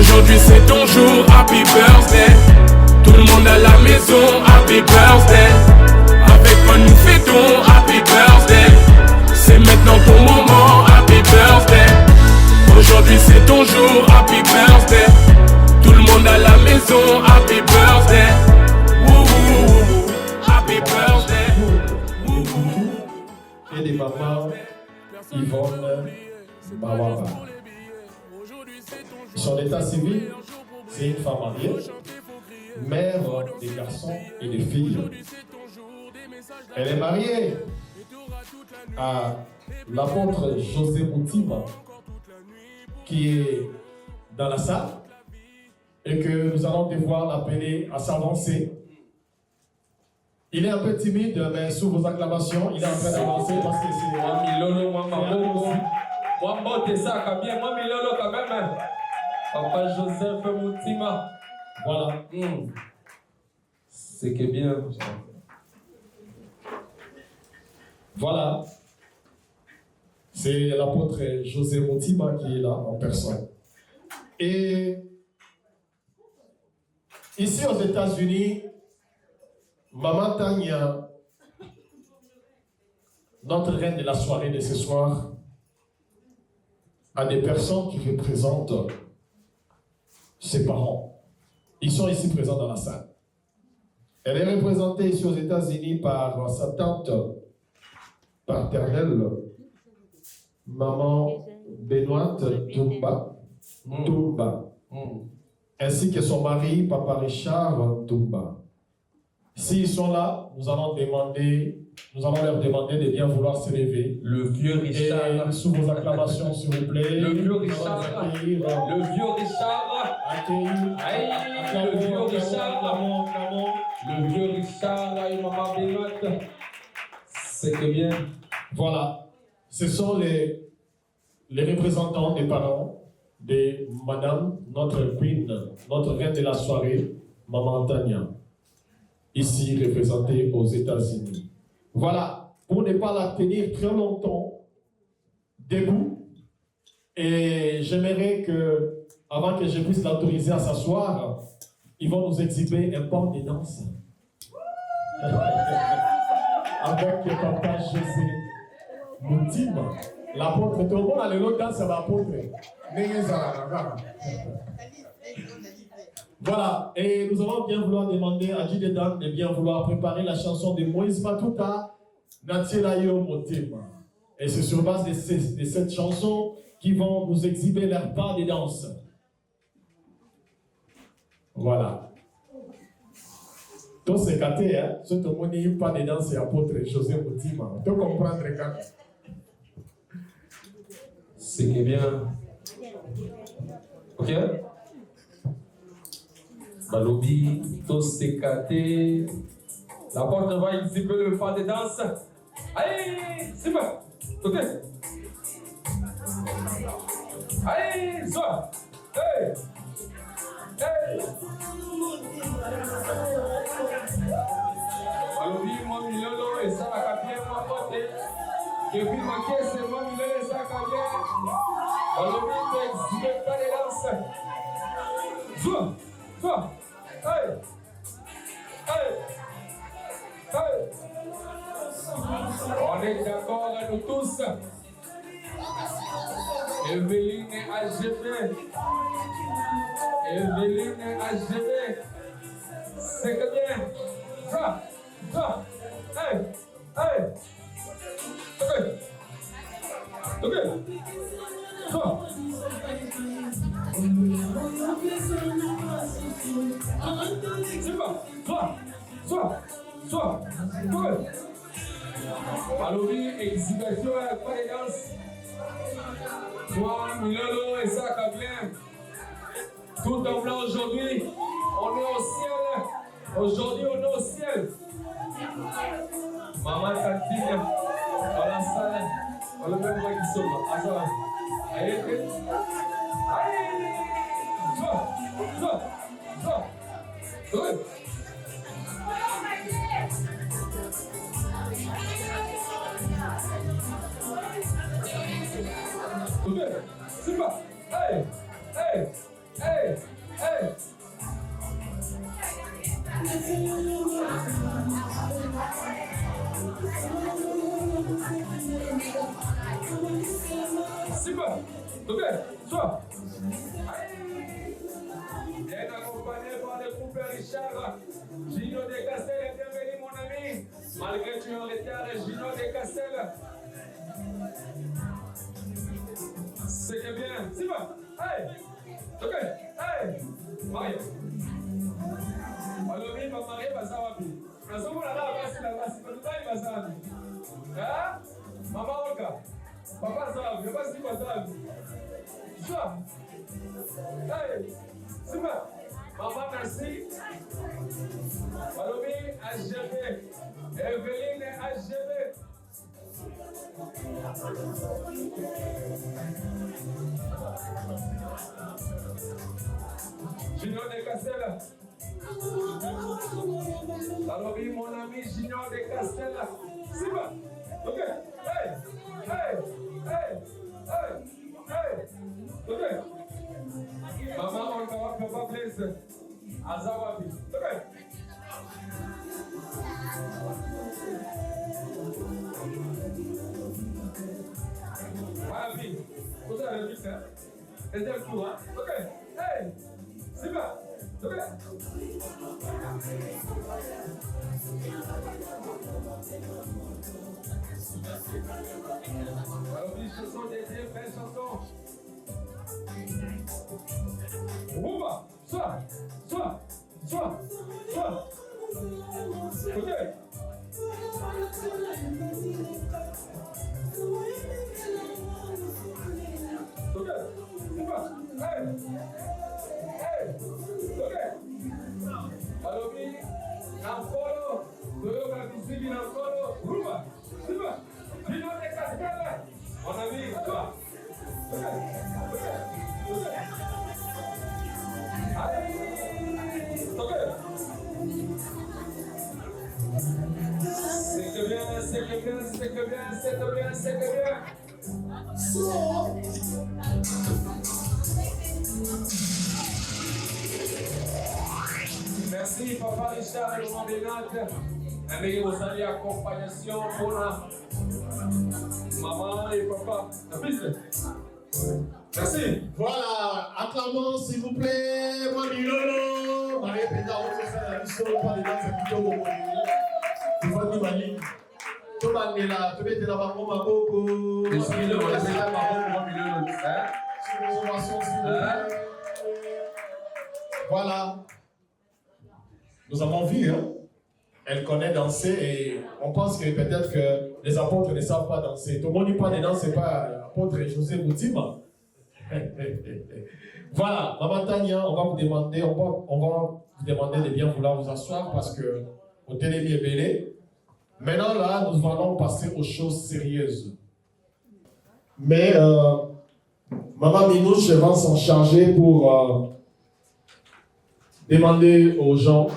Aujourd'hui c'est ton jour, happy birthday. Tout le monde à la maison, happy birthday. Avec moi nous fêtons, happy birthday. C'est maintenant ton moment, happy birthday. Aujourd'hui c'est ton jour, happy birthday. Tout le monde à la maison, happy birthday. Wouh, wouh, wouh, happy birthday. Wouh, wouh. Et des mamans, Yvonne, Mawaba. Son état civil, c'est une femme mariée, mère des garçons et des filles. Elle est mariée à l'apôtre José Moutima, qui est dans la salle, et que nous allons devoir l'appeler à s'avancer. Il est un peu timide, mais sous vos acclamations, il est en train d'avancer parce que c'est... Papa Joseph Moutima. Voilà. C'est que bien. Voilà. C'est l'apôtre José Moutima qui est là en personne. Et ici aux États-Unis, Maman Tania, notre reine de la soirée de ce soir, a des personnes qui représentent ses parents. Ils sont ici présents dans la salle. Elle est représentée ici aux États-Unis par sa tante paternelle, maman Benoît Toumba, ainsi que son mari, papa Richard Toumba. S'ils sont là, nous allons leur demander de bien vouloir se lever. Le vieux Richard. Et sous vos acclamations, s'il vous plaît. Le vieux Richard. Le vieux Richard. Le vieux Richard. Le vieux Richard et maman Benoît. C'est que bien. Voilà. Ce sont les représentants des parents de madame, notre queen, notre reine de la soirée, maman Tania. Ici représentée aux États-Unis. Voilà, pour ne pas la tenir très longtemps debout, et j'aimerais que, avant que je puisse l'autoriser à s'asseoir, ils vont nous exhiber un pas de danse avec papa José Moutima, l'apôtre. Tout le monde a le nom dans c'est l'apôtre. Voilà, et nous allons bien vouloir demander à Dieu de bien vouloir préparer la chanson de Moïse Matuta, Natirayo Motema. Et c'est sur base de cette chanson qu'ils vont nous exhiber leur pas de danse. Voilà. Tout c'est gâté, hein? Ce que mon pas de danse et apôtre José Moutima. Tu comprends, quand? C'est que bien. Ok? Balobi, tout c'est gâté. La porte va exhiber le pas de danse. Allez, c'est bon. Ok? Allez, ça. Hey! Hey! Balobi, moi, Milolo, et ça, la quatrième, ma pote. Depuis ma caisse, moi, Milolo, et ça, la quatrième. Balobi, tu exhibes pas de danse. Soit, soit. Hey! Hey! Hey! On est d'accord, nous tous. Evelyne AGB. Evelyne AGB. C'est que bien. Ça, ça. Hey! Hey! Ok. Ok. Ça. C'est pas. Soit. Soit. Soit. Soit. Balobi, exhibition à la pas de danse. Toi, Milolo et ça, bien. Tout en blanc aujourd'hui, on est au ciel. Aujourd'hui, on est au ciel. Maman Tantine, dans la salle, on le même voix qui sauve. Attends, allez, allez, c'est pas. Hey, hey, hey, hey. C'est pas. Ok, soit. Bien accompagné par le groupe Richard, Gino de Castel, bienvenue mon ami. Malgré que tu es en retard, Gino de Castel. C'est que bien, c'est pas. Hey, ok, hey, Mario. Alors, il va marier, va savoir. Nous sommes là, la base, il va savoir. Hein? Maman Olga, papa savoir, je sais pas savoir. Ça, hey, c'est pas. Maman, merci. Alors, HGB, Evelyne, HGB. Junior de Castella. Alors oui, mon ami Junior de Castella. C'est bon. Ok. Hey, hey, hey, hey, hey. Ok. Maman, on va faire pas plaisir. Azawabi. Ok. Wabi. Vous avez vu ça? C'est un coup, hein? Ok. Hey. C'est bon. Ok. Alors, les chansons des belles chansons. Ouba. Soit. Ok. Ok. C'est bon. Hey. Hey. Ok. Alors, oui, Nankolo, Doyo Kabisili Nankolo, Ruba, Siba, Dino de Cascala, mon ami, toi. Ok. Allez. Ok. C'est que bien. Merci, Papa Richard et Maman Benat. Mais vous allez accompagnation pour la maman et papa. Merci. Voilà, acclamons s'il vous plaît, Mamilolo. Marie Péda, on fait ça la mission, pas les danses, c'est plutôt bon. Il faut dire Mali. Tout le monde est là, tout le monde est là, Mambo Maboko. Je suis là, on est là, Mamilolo. Voilà. Nous avons vu, hein. Elle connaît danser et on pense que peut-être que les apôtres ne savent pas danser. Tout le monde dit pas de danser, c'est pas l'apôtre José Boutima. Voilà, Maman Tania, on va vous demander de bien vouloir vous asseoir parce que au télémi est belé. Maintenant là, nous allons passer aux choses sérieuses. Mais Maman Minouche va s'en charger pour demander aux gens,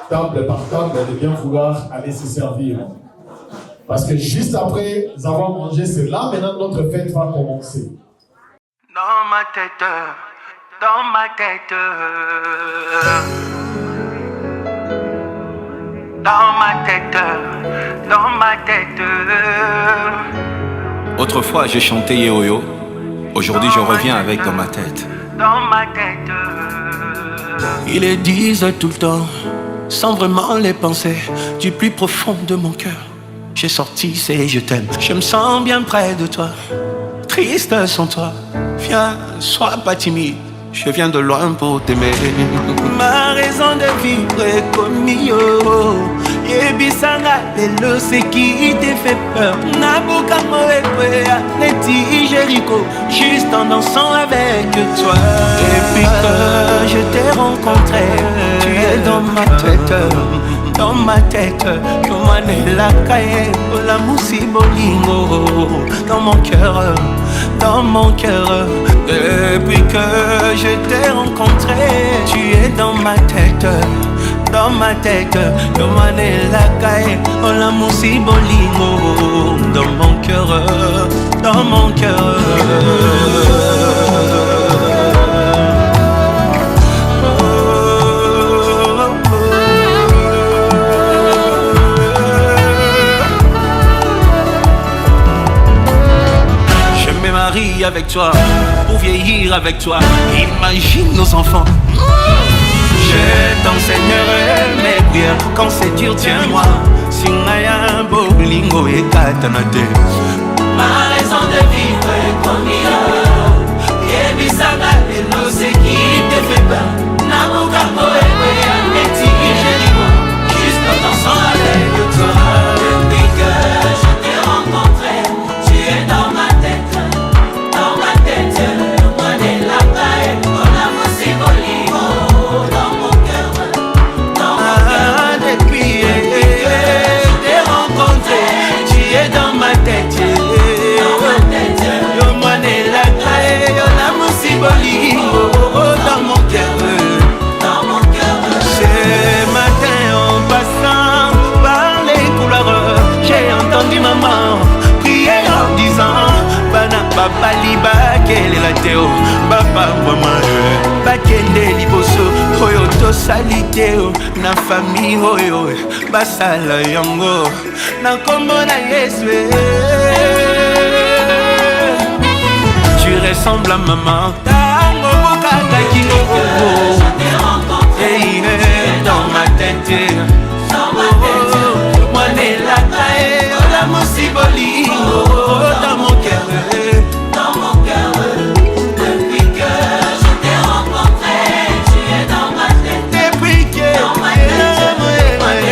table par table, de bien vouloir aller se servir. Parce que juste après avoir mangé, c'est là maintenant notre fête va commencer. Dans ma tête, dans ma tête, dans ma tête, dans ma tête. Autrefois j'ai chanté Yehoyo, aujourd'hui je reviens avec dans ma tête. Dans ma tête. Ils le disent tout le temps, sans vraiment les penser, du plus profond de mon cœur. J'ai sorti c'est je t'aime, je me sens bien près de toi, triste sans toi. Viens, sois pas timide, je viens de loin pour t'aimer. Ma raison de vivre est comme yo. Yebisanga, lelo c'est qui te fait peur. Nabuka moe kwea, neti Jericho, juste tout en dansant avec toi. Depuis que je t'ai rencontré, tu es dans ma tête, dans ma tête. Yomane la kaye, la moussi bolingo, dans mon cœur, dans mon cœur. Depuis que je t'ai rencontré, tu es dans ma tête, dans ma tête. Yomane la kaye, la moussi bolingo, dans mon cœur, dans mon cœur. Avec toi, pour vieillir avec toi. Imagine nos enfants. Je t'enseignerai mes prières. Quand c'est dur, tiens-moi. Singaya bolingo et katanate. Ma raison de vivre est comme il et bisanga et l'eau c'est qui te fait peur. Namuka moewe ya neti juste en dansant avec toi. Depuis que je t'ai rencontré, tu es dans ma tête. Dans mon cœur, dans mon cœur. Ce matin en passant par les couloirs, j'ai entendu maman prier en disant Bana papa liba quelle est la théo, papa maman bakende liboso oyo to saliteo na famille oyo basala yango na kombo na Yesu. Tu ressembles à maman. Dans ma tête, moi n'est la taille, la mousiboli, dans mon cœur, dans mon cœur. Depuis que je t'ai rencontré, tu es dans ma tête. Depuis que dans ma tête,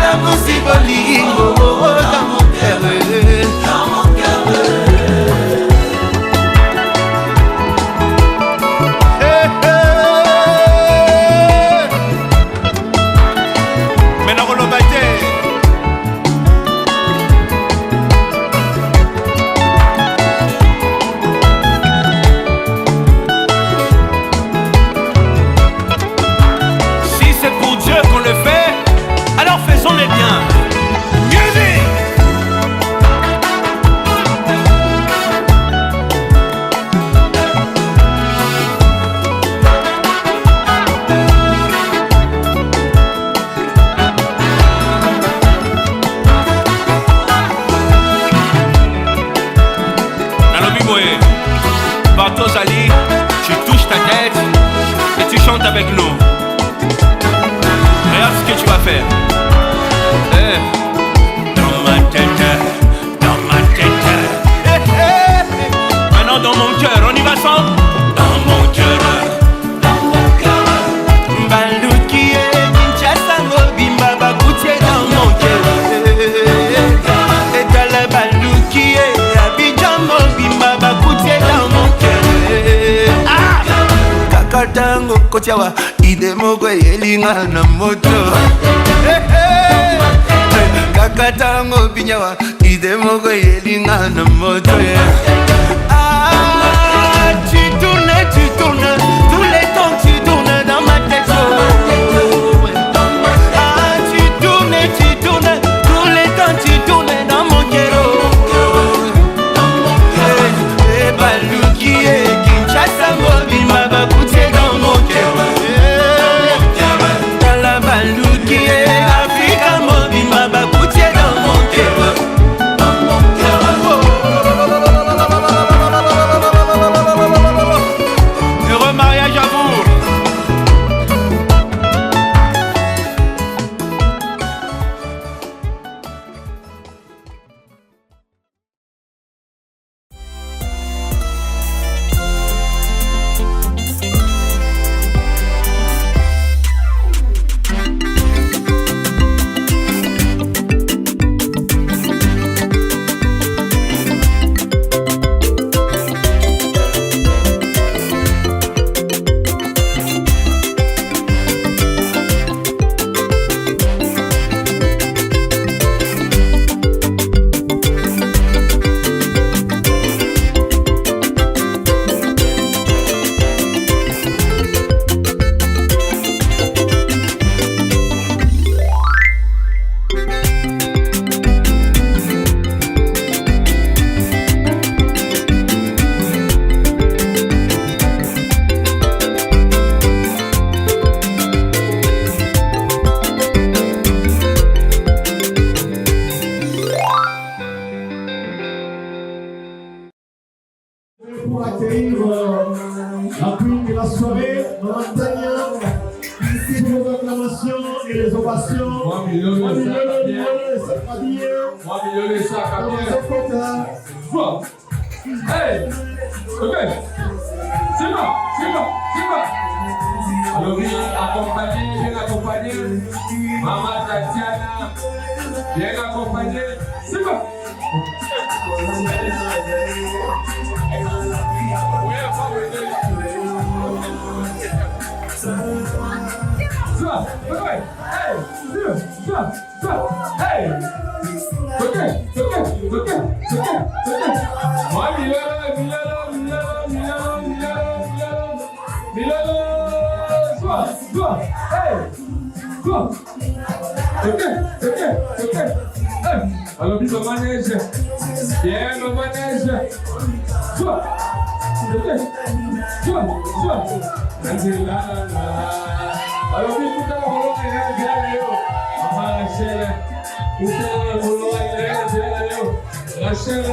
la mousiboli, dans mon cœur, dans mon cœur. Tu touches ta tête et tu chantes avec nous. Regarde ce que tu vas faire. Dans ma tête, dans ma tête. Maintenant dans mon cœur, on y va ensemble. Dans mon cœur, dans mon cœur. Baluki et Kinshasa Mobimba Bakoutié dans mon cœur. Et t'as la Baluki et Abidjan Mobimba Bakoutié dans mon cœur. Kakatango kotiawa idemoko yelinga na moto. Kakatango binyawa idemoko yelinga na moto. Ah, tu tournes, tous les temps tu tournes dans ma tête. Ah, tu tournes, tous les temps tu tournes dans mon cœur. Et Baluki et Kinshasa Mobimba Bakoutié dans mon cœur. Dans la Baluki et Africa Mobimba Bakoutié dans mon cœur. Dans mon cœur. pour accueillir la queen de la soirée, Maman Tania. Ici pour vos acclamations et les ovations. Moi, Milolo, ça va bien. Moi, Milolo, ça va bien. Quoi? Hey! Ok! C'est bon! Alors oui, bien accompagné. Maman Tatiana, bien accompagné. C'est bon! Hey! Ok. Moi, Milolo, toi. Hey! Ok. Hey! Alors, le manège. Bien, le manège. Toi. Alors, tout à l'heure, Rachel,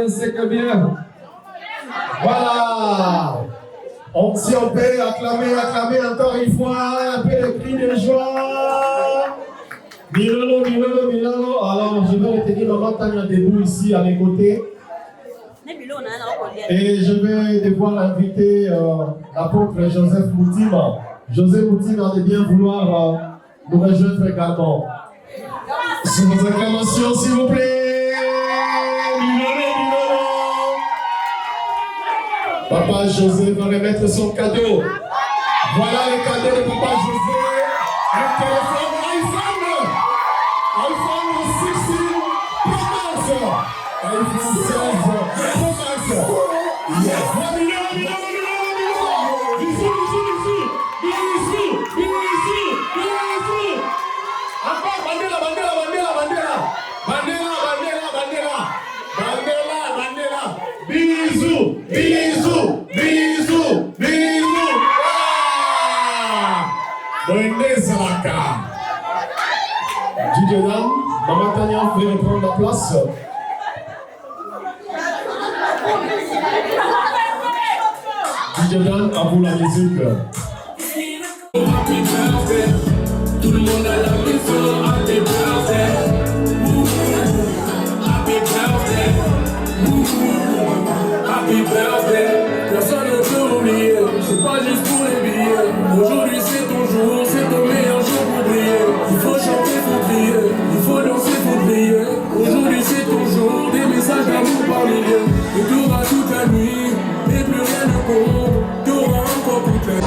c'est que bien. Voilà. Si on peut acclamer encore une fois, un peu de cris de joie. Milolo. Alors, je vais retenir Maman Tania debout ici à mes côtés. Et je vais devoir inviter l'apôtre Joseph Moutima. Joseph Moutima de bien vouloir nous rejoindre également. Sous vos acclamations, s'il vous plaît. Papa José va remettre son cadeau. Voilà le cadeau de Papa José. Un téléphone iPhone 16 Pro Max. iPhone 16 Pro Max. Yes. vous pouvez reprendre la place. DJ Dan, à vous la musique. Happy birthday, tout le monde à la maison, happy birthday. Happy birthday, happy birthday. Personne ne peut oublier, c'est pas juste pour les billets. Aujourd'hui c'est ton jour, c'est ton meilleur jour pour briller. Il faut chanter, faut crier, il faut danser, faut briller. Aujourd'hui c'est ton jour, des messages d'amour par milliers. Et t'auras toute la nuit, et plus rien ne compte. T'auras encore toute la nuit.